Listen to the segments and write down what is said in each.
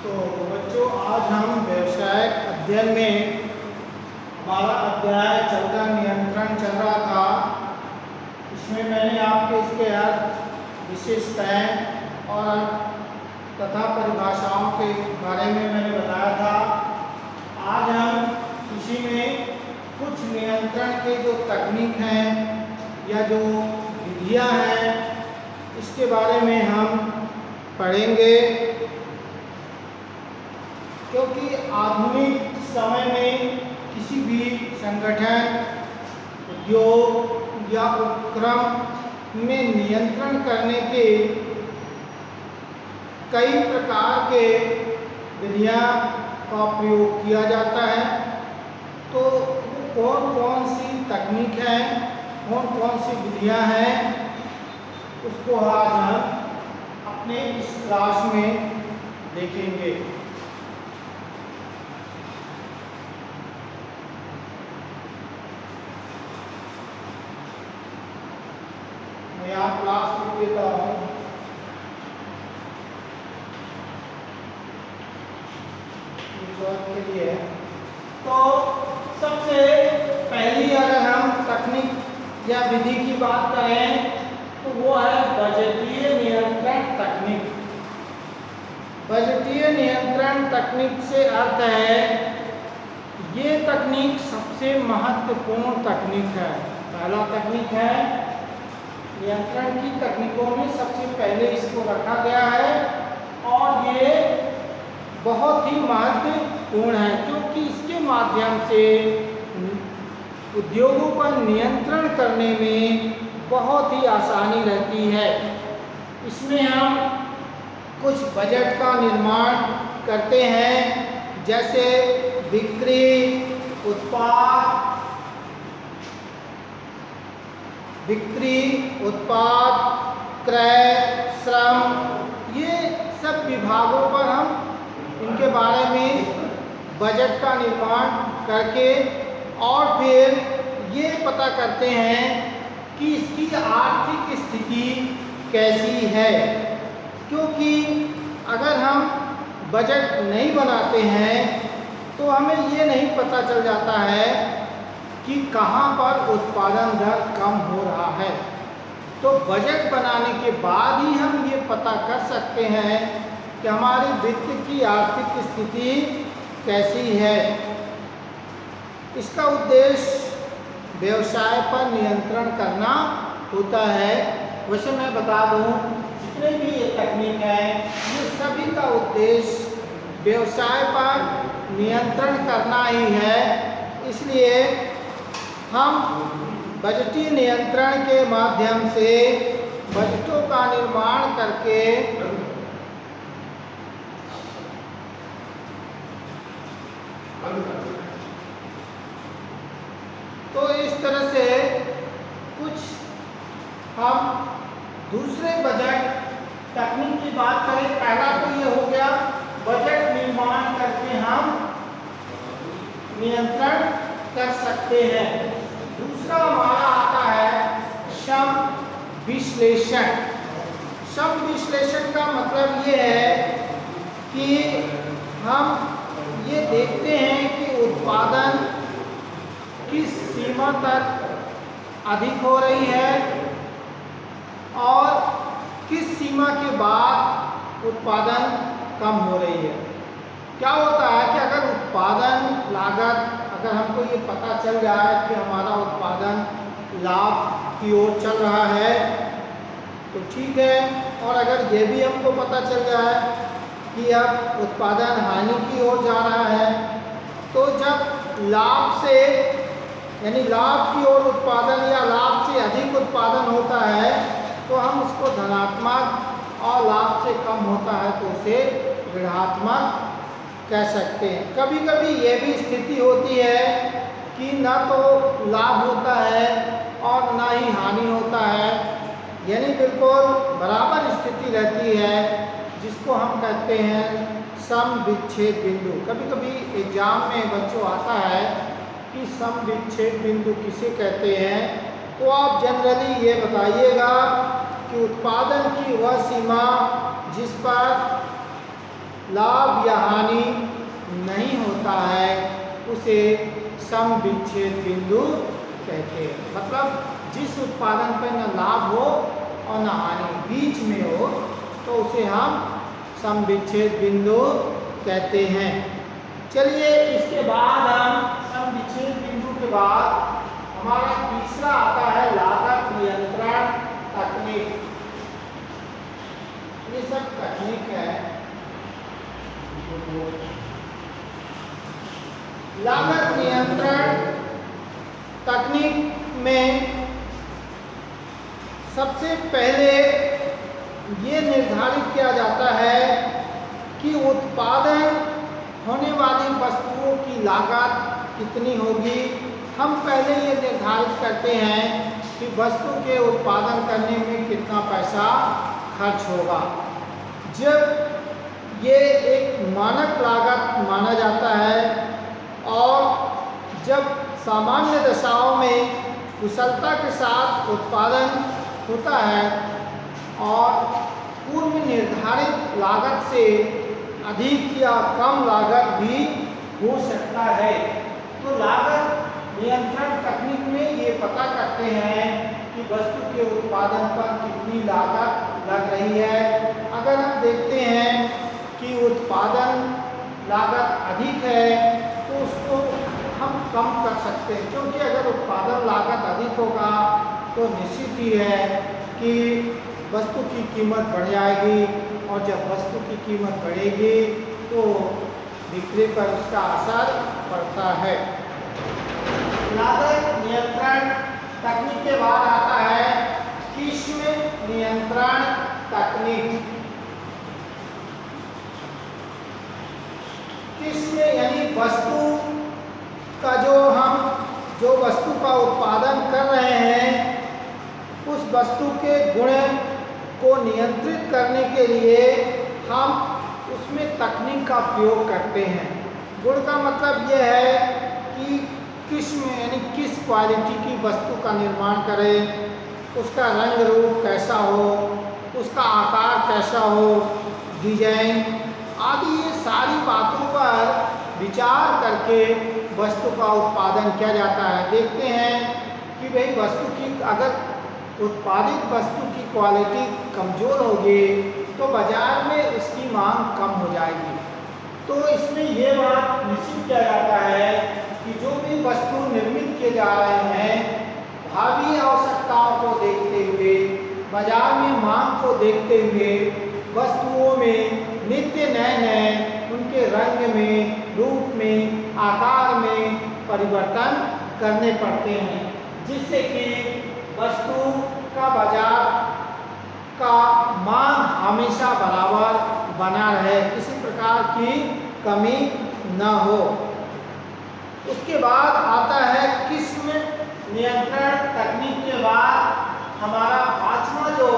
तो बच्चों, आज हम व्यवसायिक अध्ययन में हमारा अध्याय चल रहा नियंत्रण चल रहा था। इसमें मैंने आपके इसके अर्थ, विशेषताएं और तथा परिभाषाओं के बारे में मैंने बताया था। आज हम इसी में कुछ नियंत्रण के जो तकनीक हैं या जो विधियां हैं इसके बारे में हम पढ़ेंगे, क्योंकि आधुनिक समय में किसी भी संगठन, उद्योग या उपक्रम में नियंत्रण करने के कई प्रकार के विधियां का प्रयोग किया जाता है। तो कौन कौन सी तकनीक है, कौन कौन सी विधियां हैं, उसको आज हम अपने इस क्लास में देखेंगे। मैं यहाँ क्लास लिख देता हूँ। के लिए तो सबसे पहली अगर हम तकनीक या विधि की बात करें तो वो है बजटीय नियंत्रण तकनीक। बजटीय नियंत्रण तकनीक से अर्थ है ये तकनीक सबसे महत्वपूर्ण तकनीक है। पहला तकनीक है नियंत्रण की तकनीकों में सबसे पहले इसको रखा गया है और ये बहुत ही महत्वपूर्ण है, क्योंकि इसके माध्यम से उद्योगों पर नियंत्रण करने में बहुत ही आसानी रहती है। इसमें हम कुछ बजट का निर्माण करते हैं, जैसे बिक्री, उत्पाद, क्रय, श्रम, ये सब विभागों पर हम इनके बारे में बजट का निर्माण करके और फिर ये पता करते हैं कि इसकी आर्थिक स्थिति कैसी है। क्योंकि अगर हम बजट नहीं बनाते हैं तो हमें ये नहीं पता चल जाता है कि कहाँ पर उत्पादन दर कम हो रहा है। तो बजट बनाने के बाद ही हम ये पता कर सकते हैं कि हमारी वित्त की आर्थिक स्थिति कैसी है। इसका उद्देश्य व्यवसाय पर नियंत्रण करना होता है। वैसे मैं बता दूं, जितने भी ये तकनीक है ये सभी का उद्देश्य व्यवसाय पर नियंत्रण करना ही है। इसलिए हम बजटीय नियंत्रण के माध्यम से बजटों का निर्माण करके तो इस तरह से कुछ हम दूसरे बजट तकनीक की बात करें। पहला तो ये हो गया बजट निर्माण करके हम नियंत्रण कर सकते हैं। दूसरा हमारा आता है श्रम विश्लेषण। श्रम विश्लेषण का मतलब ये है कि हम ये देखते हैं कि उत्पादन किस सीमा तक अधिक हो रही है और किस सीमा के बाद उत्पादन कम हो रही है। क्या होता है कि अगर उत्पादन लागत, अगर हमको ये पता चल जाए कि हमारा उत्पादन लाभ की ओर चल रहा है तो ठीक है, और अगर ये भी हमको पता चल जाए कि अब उत्पादन हानि की ओर जा रहा है, तो जब लाभ से यानी लाभ की ओर उत्पादन या लाभ से अधिक उत्पादन होता है तो हम उसको धनात्मक और लाभ से कम होता है तो उसे ऋणात्मक कह सकते हैं। कभी कभी ये भी स्थिति होती है कि ना तो लाभ होता है और ना ही हानि होता है, यानी बिल्कुल बराबर स्थिति रहती है, जिसको हम कहते हैं सम विच्छेद बिंदु। कभी कभी एग्जाम में बच्चों आता है कि सम विच्छेद बिंदु किसे कहते हैं, तो आप जनरली ये बताइएगा कि उत्पादन की वह सीमा जिस पर लाभ या हानि नहीं होता है उसे सम विच्छेद बिंदु कहते हैं। मतलब जिस उत्पादन पर न लाभ हो और न हानि, बीच में हो, तो उसे हम सम विच्छेद बिंदु कहते हैं। चलिए इसके बाद हम सम विच्छेद बिंदु के बाद हमारा तीसरा आता है लागत नियंत्रण तकनीक। ये सब तकनीक है। लागत नियंत्रण तकनीक में सबसे पहले ये निर्धारित किया जाता है कि उत्पादन होने वाली वस्तुओं की लागत कितनी होगी। हम पहले ये निर्धारित करते हैं कि वस्तु के उत्पादन करने में कितना पैसा खर्च होगा। जब ये एक मानक लागत माना जाता है और जब सामान्य दशाओं में कुशलता के साथ उत्पादन होता है और पूर्व निर्धारित लागत से अधिक या कम लागत भी हो सकता है। तो लागत नियंत्रण तकनीक में ये पता करते हैं कि वस्तु के उत्पादन पर कितनी लागत लग रही है। अगर हम देखते हैं कि उत्पादन लागत अधिक है तो उसको हम कम कर सकते हैं, क्योंकि अगर उत्पादन लागत अधिक होगा तो निश्चित ही है कि वस्तु की कीमत बढ़ जाएगी और जब वस्तु की कीमत बढ़ेगी तो बिक्री पर उसका असर पड़ता है। लागत नियंत्रण तकनीक के बाद आता है किस्म नियंत्रण तकनीक। किस्म यानी वस्तु का जो वस्तु का उत्पादन कर रहे हैं उस वस्तु के गुण को नियंत्रित करने के लिए हम उसमें तकनीक का प्रयोग करते हैं। गुण का मतलब यह है कि किस्म यानी किस क्वालिटी की वस्तु का निर्माण करें, उसका रंग रूप कैसा हो, उसका आकार कैसा हो, डिजाइन आदि, ये सारी बातों पर विचार करके वस्तु का उत्पादन किया जाता है। देखते हैं कि भाई वस्तु की अगर उत्पादित वस्तु की क्वालिटी कमज़ोर होगी तो बाज़ार में उसकी मांग कम हो जाएगी। तो इसमें ये बात निश्चित किया जाता है कि जो भी वस्तु निर्मित किए जा रहे हैं भावी आवश्यकताओं को देखते हुए, बाजार में मांग को देखते हुए वस्तुओं में नित्य नए नए उनके रंग में, रूप में, आकार में परिवर्तन करने पड़ते हैं, जिससे कि वस्तु का बाजार का मांग हमेशा बराबर बना रहे, किसी प्रकार की कमी न हो। उसके बाद आता है किस्म नियंत्रण तकनीक के बाद हमारा पांचवा जो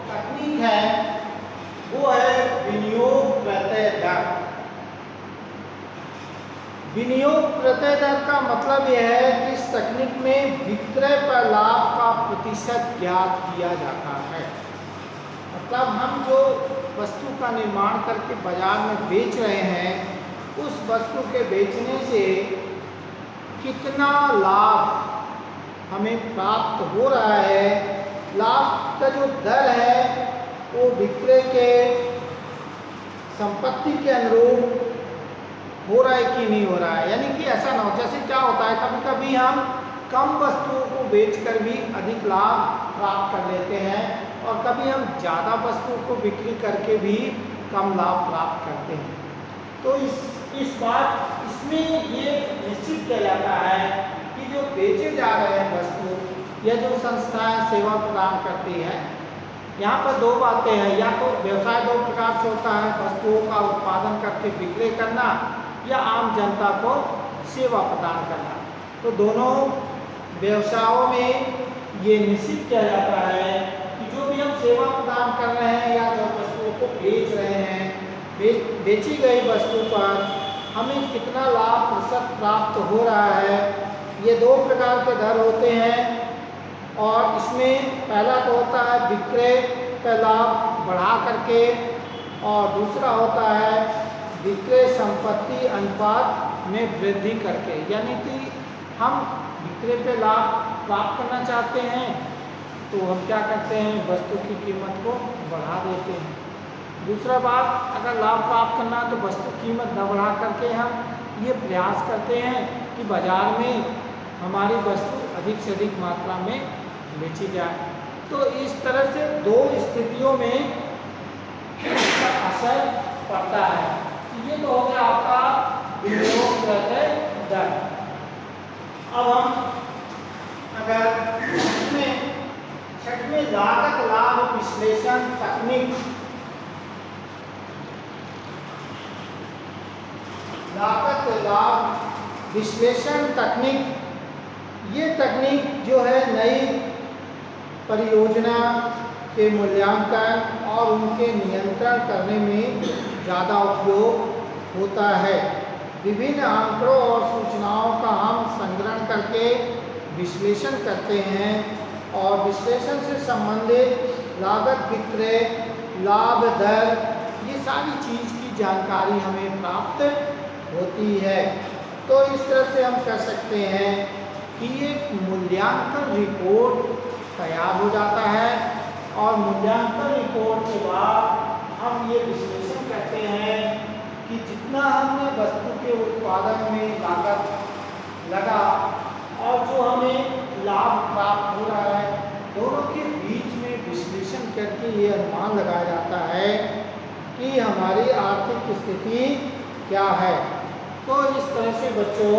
तकनीक है वो है विनियोग प्रत्यय दर। विनियोग प्रत्यय दर का मतलब यह है कि इस तकनीक में विक्रय पर लाभ का प्रतिशत ज्ञात किया जाता है। मतलब हम जो वस्तु का निर्माण करके बाजार में बेच रहे हैं उस वस्तु के बेचने से कितना लाभ हमें प्राप्त हो रहा है, लाभ का जो दर है वो विक्रय के संपत्ति के अनुरूप हो रहा है कि नहीं हो रहा है। यानी कि ऐसा ना हो, जैसे क्या होता है कभी कभी हम कम वस्तुओं को बेचकर भी अधिक लाभ प्राप्त कर लेते हैं और कभी हम ज़्यादा वस्तुओं को बिक्री करके भी कम लाभ प्राप्त करते हैं। तो इस बात इसमें ये निश्चित किया जाता है कि जो बेचे जा रहे हैं वस्तु या जो संस्थाएं सेवा प्रदान करती है, यहाँ पर दो बातें हैं। या तो व्यवसाय दो प्रकार से होता है, वस्तुओं का उत्पादन करके विक्रय करना या आम जनता को सेवा प्रदान करना। तो दोनों व्यवसायों में ये निश्चित किया जाता है कि जो भी हम सेवा प्रदान कर रहे हैं या जो वस्तुओं को बेच रहे हैं, बेची गई वस्तु पर हमें कितना लाभ प्रतिशत प्राप्त हो रहा है। ये दो प्रकार के दर होते हैं और इसमें पहला तो होता है विक्रय का लाभ बढ़ा करके और दूसरा होता है विक्रय संपत्ति अनुपात में वृद्धि करके, यानी कि हम विक्रय पे लाभ प्राप्त करना चाहते हैं तो हम क्या करते हैं, वस्तु की कीमत को बढ़ा देते हैं। दूसरा बात, अगर लाभ प्राप्त करना है तो वस्तु कीमत न बढ़ा करके हम ये प्रयास करते हैं कि बाजार में हमारी वस्तु अधिक से अधिक मात्रा में बेची जाए। तो इस तरह से दो स्थितियों में इसका असर पड़ता है। ये तो हो गया आपका विनियोग क्रय दर। अब हम अगर छठवें लागत लाभ विश्लेषण तकनीक, लागत लाभ विश्लेषण तकनीक, ये तकनीक जो है नई परियोजना के मूल्यांकन और उनके नियंत्रण करने में ज़्यादा उपयोग होता है। विभिन्न आंकड़ों और सूचनाओं का हम संग्रहण करके विश्लेषण करते हैं और विश्लेषण से संबंधित लागत, विक्रय, लाभ दर, ये सारी चीज़ की जानकारी हमें प्राप्त होती है। तो इस तरह से हम कह सकते हैं कि एक मूल्यांकन रिपोर्ट तैयार हो जाता है और मूल्यांकन रिपोर्ट के बाद हम ये विश्लेषण करते हैं कि जितना हमने वस्तु के उत्पादन में लागत लगा और जो हमें लाभ प्राप्त हो रहा है, दोनों के बीच में विश्लेषण करके ये अनुमान लगाया जाता है कि हमारी आर्थिक स्थिति क्या है। तो इस तरह से बच्चों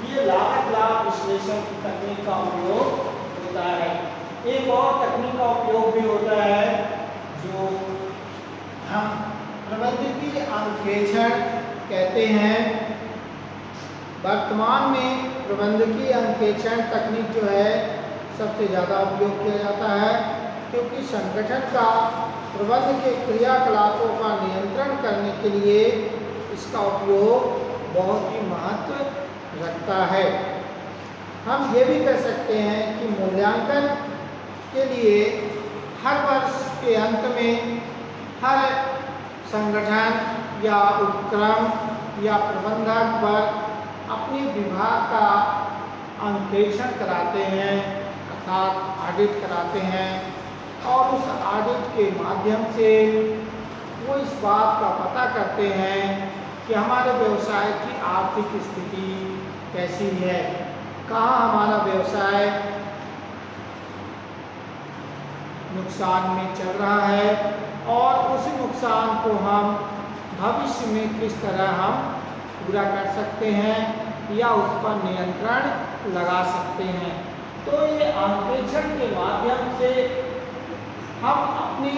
ये लागत लाभ विश्लेषण की तकनीक का उपयोग होता है। एक और तकनीक का उपयोग भी होता है जो हम प्रबंधकीय अंकेक्षण कहते हैं। वर्तमान में प्रबंधकीय अंकेक्षण तकनीक जो है सबसे ज़्यादा उपयोग किया जाता है, क्योंकि संगठन का प्रबंधन के क्रियाकलापों का नियंत्रण करने के लिए इसका उपयोग बहुत ही महत्व रखता है। हम ये भी कह सकते हैं कि मूल्यांकन के लिए हर वर्ष के अंत में हर संगठन या उपक्रम या प्रबंधक पर अपने विभाग का अंकेक्षण कराते हैं, अर्थात ऑडिट कराते हैं और उस ऑडिट के माध्यम से वो इस बात का पता करते हैं कि हमारे व्यवसाय की आर्थिक स्थिति कैसी है, कहाँ हमारा व्यवसाय नुकसान में चल रहा है और उस नुकसान को हम भविष्य में किस तरह हम पूरा कर सकते हैं या उस पर नियंत्रण लगा सकते हैं। तो ये अंकेक्षण के माध्यम से हम अपने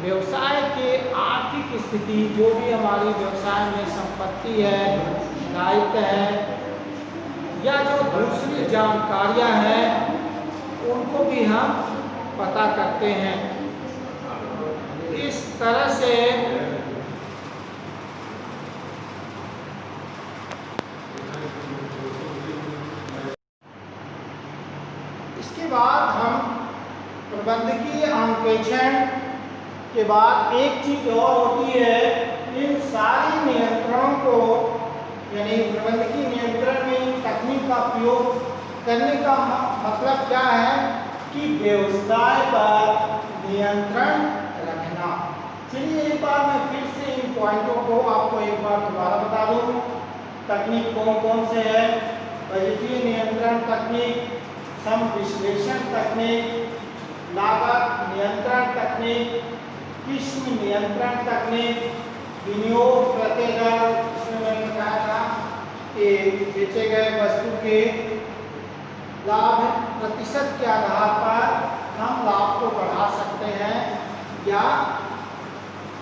व्यवसाय के आर्थिक स्थिति, जो भी हमारी व्यवसाय में संपत्ति है, दायित्व है या जो दूसरी जानकारियां हैं, उनको भी हम पता करते हैं। इस तरह से इसके बाद हम प्रबंधकीय अंकेक्षण के बाद एक चीज और होती है, इन सारी नियंत्रणों को यानी प्रबंधकीय नियंत्रण में इन तकनीक का उपयोग करने का मतलब क्या है कि व्यवसाय पर नियंत्रण रखना। चलिए एक बार मैं फिर से इन पॉइंटों को आपको एक बार दोबारा बता दूं। तकनीक कौन कौन से है? बजटीय नियंत्रण तकनीक, सम विश्लेषण तकनीक, लागत नियंत्रण तकनीक, किस्म नियंत्रण तकनीक, विनियोग क्रय दर, इसमें मैंने कहा था कि बेचे गए वस्तु के लाभ प्रतिशत के आधार पर हम लाभ को बढ़ा सकते हैं या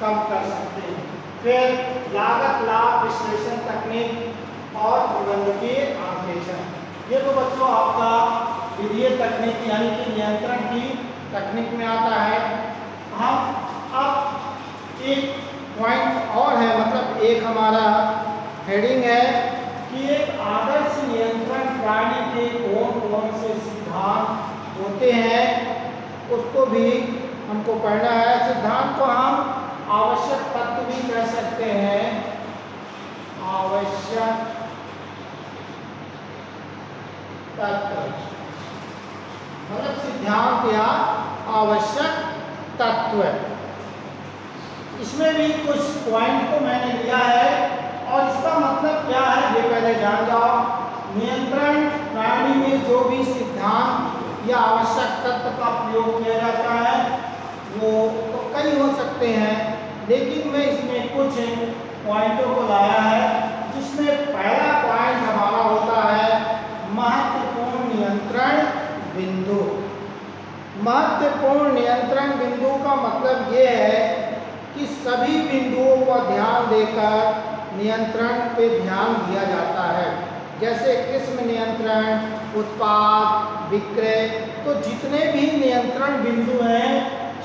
कम कर सकते हैं। फिर लागत लाभ विश्लेषण तकनीक और प्रबंधकीय अंकेक्षण, ये तो बच्चों आपका वित्तीय तकनीक यानी कि नियंत्रण की तकनीक में आता है। हम अब एक पॉइंट और है, मतलब एक हमारा हेडिंग है कि एक आदर्श नियंत्रण प्रणाली के कौन कौन से सिद्धांत होते हैं, उसको भी हमको पढ़ना है। सिद्धांत को हम आवश्यक तत्व भी कह सकते हैं सिद्धांत या आवश्यक तत्व। इसमें भी कुछ पॉइंट को मैंने लिया है और इसका मतलब क्या है ये पहले जान जाओ। नियंत्रण प्रणाली में जो भी सिद्धांत या आवश्यक तत्व का प्रयोग किया जाता है वो तो कई हो सकते हैं, लेकिन मैं इसमें कुछ पॉइंटों को लाया है, जिसमें पहला पॉइंट हमारा होता है महत्वपूर्ण नियंत्रण बिंदु। महत्वपूर्ण नियंत्रण बिंदु का मतलब ये है कि सभी बिंदुओं पर ध्यान देकर नियंत्रण पे ध्यान दिया जाता है। जैसे किस्म नियंत्रण, उत्पाद, विक्रय, तो जितने भी नियंत्रण बिंदु हैं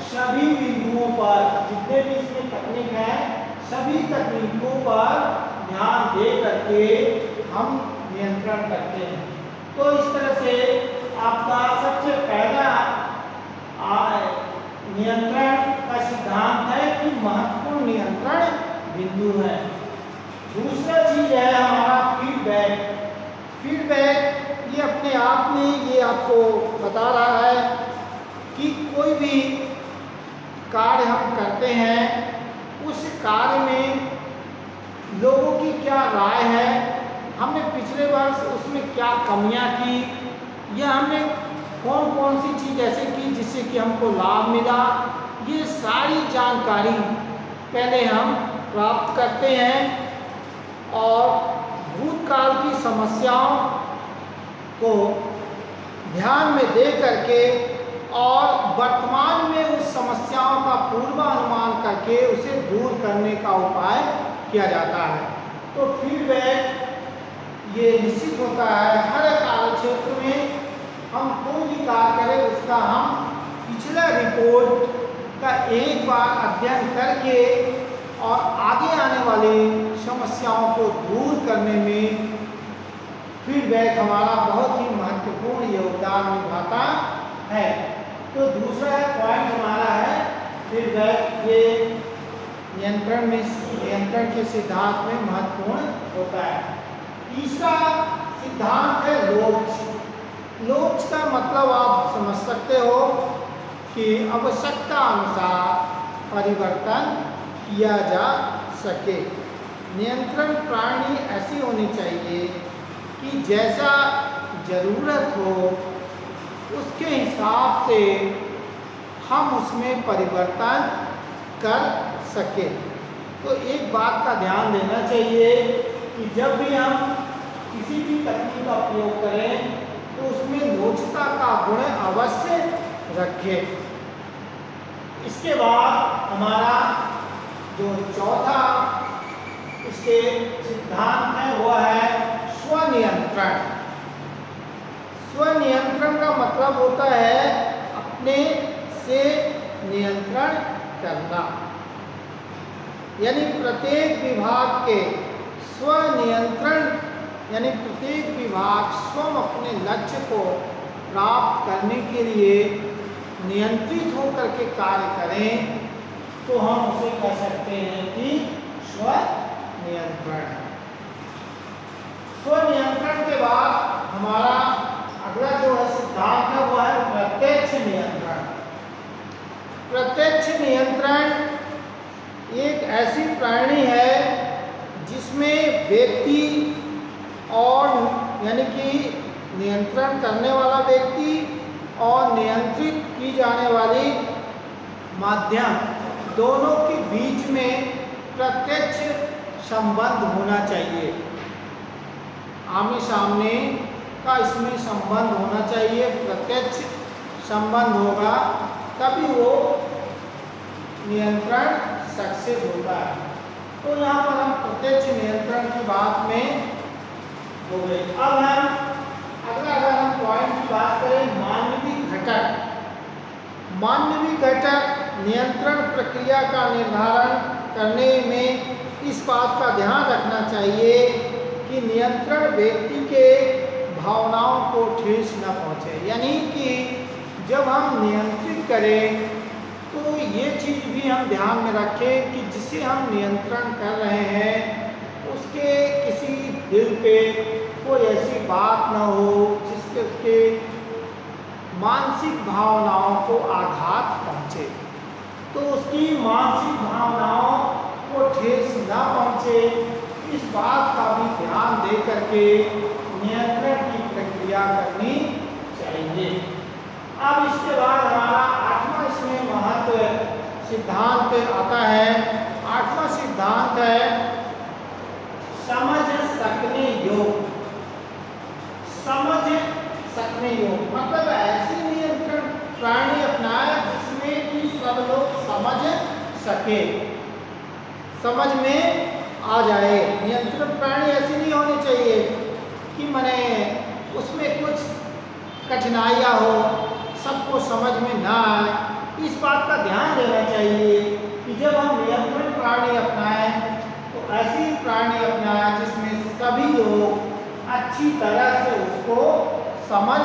सभी बिंदुओं पर, जितने भी इसमें तकनीक हैं सभी तकनीकों पर ध्यान दे करके हम नियंत्रण करते हैं। तो इस तरह से आपका सबसे पहला नियंत्रण का सिद्धांत है कि महत्वपूर्ण नियंत्रण बिंदु है। दूसरा चीज है हमारा फीडबैक। फीडबैक ये अपने आप में ये आपको बता रहा है कि कोई भी कार्य हम करते हैं उस कार्य में लोगों की क्या राय है, हमने पिछले वर्ष उसमें क्या कमियां की, या हमने कौन कौन सी चीज़ ऐसे की जिससे कि हमको लाभ मिला, ये सारी जानकारी पहले हम प्राप्त करते हैं और भूतकाल की समस्याओं को ध्यान में दे करके और वर्तमान में उस समस्याओं का पूर्वानुमान करके उसे दूर करने का उपाय किया जाता है। तो फीडबैक ये निश्चित होता है हर कार्य क्षेत्र में हम कोई भी कार्य करें उसका हम पिछला रिपोर्ट का एक बार अध्ययन करके और आगे आने वाली समस्याओं को दूर करने में फीडबैक हमारा बहुत ही महत्वपूर्ण योगदान निभाता है। तो दूसरा पॉइंट हमारा है फीडबैक, ये नियंत्रण के सिद्धांत में महत्वपूर्ण होता है। तीसरा सिद्धांत है लोच। लोच का मतलब आप समझ सकते हो कि आवश्यकता अनुसार परिवर्तन किया जा सके। नियंत्रण प्रणाली ऐसी होनी चाहिए कि जैसा ज़रूरत हो उसके हिसाब से हम उसमें परिवर्तन कर सके। तो एक बात का ध्यान देना चाहिए कि जब भी हम किसी भी तकनीक का प्रयोग करें तो उसमें लोचता का गुण अवश्य रखें। इसके बाद हमारा जो चौथा इसके सिद्धांत है वह है स्वनियंत्रण। स्वनियंत्रण का मतलब होता है अपने से नियंत्रण करना, यानी प्रत्येक विभाग के स्वनियंत्रण, यानी प्रत्येक विभाग स्वयं अपने लक्ष्य को प्राप्त करने के लिए नियंत्रित होकर के कार्य करें तो हम उसे कह सकते हैं कि स्वनियंत्रण है। स्वनियंत्रण के बाद हमारा अगला जो है सिद्धांत है वह है प्रत्यक्ष नियंत्रण। प्रत्यक्ष नियंत्रण एक ऐसी प्रणाली है जिसमें व्यक्ति और यानी कि नियंत्रण करने वाला व्यक्ति और नियंत्रित की जाने वाली माध्यम दोनों के बीच में प्रत्यक्ष संबंध होना चाहिए। आमने सामने का इसमें संबंध होना चाहिए, प्रत्यक्ष संबंध होगा तभी वो नियंत्रण सक्सेस होता है। तो यहाँ पर हम प्रत्यक्ष नियंत्रण की बात में हो गए। अब हम अगला अगर हम पॉइंट की बात करें मानवीय घटक। मानवीय घटक नियंत्रण प्रक्रिया का निर्धारण करने में इस बात का ध्यान रखना चाहिए कि नियंत्रण व्यक्ति के भावनाओं को ठेस न पहुँचे। यानी कि जब हम नियंत्रित करें तो ये चीज़ भी हम ध्यान में रखें कि जिसे हम नियंत्रण कर रहे हैं उसके किसी दिल पे कोई ऐसी बात ना हो जिसके उसके मानसिक भावनाओं को आघात पहुंचे। तो उसकी मानसिक भावनाओं को ठेस न पहुंचे, इस बात का भी ध्यान दे करके नियंत्रण की प्रक्रिया करनी चाहिए। अब इसके बाद हमारा 8वां इसमें महत्व सिद्धांत आता है। 8वां सिद्धांत है समझ सकने योग। समझ सकने योग मतलब ऐसी नियंत्रण प्रणाली अपनाए जिसमें कि सब लोग समझ सके, समझ में आ जाए। नियंत्रण प्रणाली ऐसी नहीं होनी चाहिए कि माने उसमें कुछ कठिनाइयाँ हो, सबको समझ में ना आए। इस बात का ध्यान देना चाहिए कि जब हम नियंत्रण प्रणाली अपनाएं तो ऐसी प्रणाली अपनाएं जिसमें सभी लोग अच्छी तरह से उसको समझ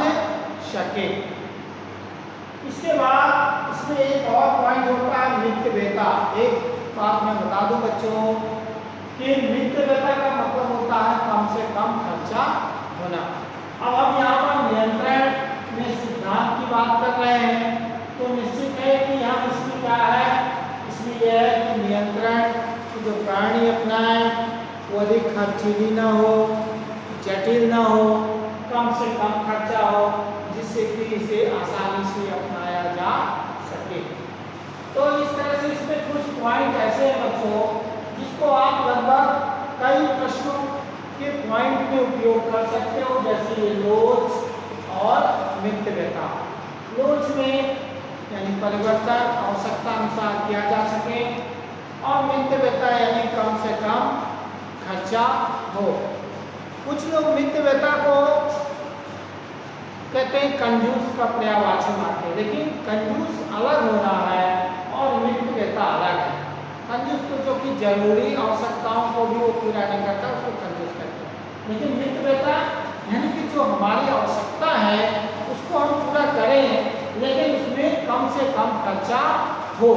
सके। इसके बाद इसमें एक और पॉइंट होता है मितव्ययता। एक बात मैं बता दूं बच्चों कि मितव्ययता का मतलब होता है कम से कम खर्चा होना। अब हम यहाँ पर नियंत्रण में सिद्धांत की बात कर रहे हैं तो निश्चित है कि हम इसमें क्या है, इसमें यह है कि नियंत्रण की जो प्रणाली अपनाएं वो अधिक खर्चीली ना हो, जटिल ना हो, कम से कम खर्चा हो, जिससे कि इसे आसानी से अपनाया जा सके। तो इस तरह से इसमें कुछ पॉइंट ऐसे हैं बच्चों जिसको आप लगभग कई प्रश्नों के पॉइंट में उपयोग कर सकते हो, जैसे ये लोच और मितव्ययता। लोच में यानी परिवर्तन आवश्यकता अनुसार किया जा सके और मितव्ययता यानी कम से कम खर्चा हो। कुछ लोग मितव्ययता को कहते हैं कंजूस का पर्यायवाची मानते हैं, लेकिन कंजूस अलग होना है और मितव्ययता अलग है। कंजूस तो जो कि जरूरी आवश्यकताओं को भी वो पूरा नहीं करता उसको कंजूस कहते हैं, लेकिन मितव्ययता यानी कि जो हमारी आवश्यकता है उसको हम पूरा करें लेकिन उसमें कम से कम खर्चा हो।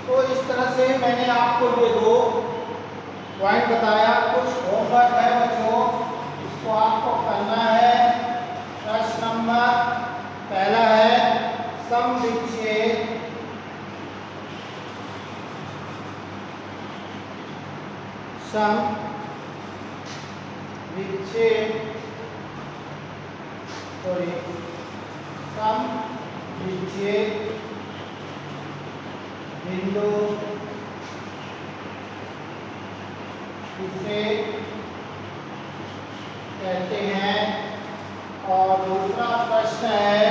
तो इस तरह से मैंने आपको ये दो पॉइंट बताया। कुछ होमवर्क है बच्चों, इसको आपको करना है। प्रश्न नंबर पहला है समविच्छेद बिंदु इसे कहते हैं। और दूसरा प्रश्न है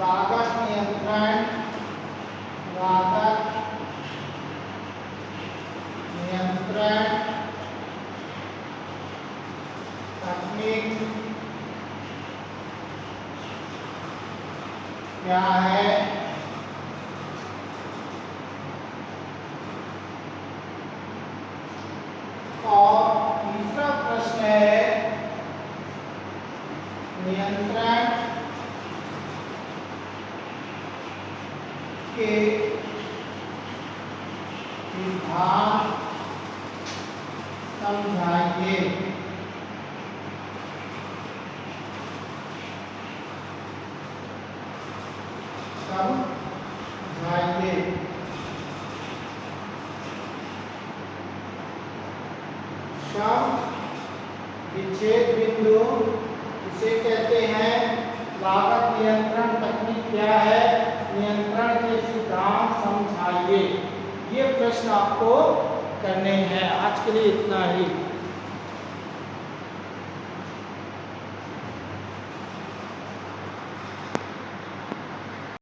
लागत नियंत्रण तकनीक क्या है। और तीसरा प्रश्न है नियंत्रण के सिद्धांत समझाइए। समविच्छेद बिंदु इसे कहते हैं। लागत नियंत्रण तकनीक क्या है, नियंत्रण के सिद्धांत समझाइए। ये प्रश्न आपको करने हैं। आज के लिए इतना ही।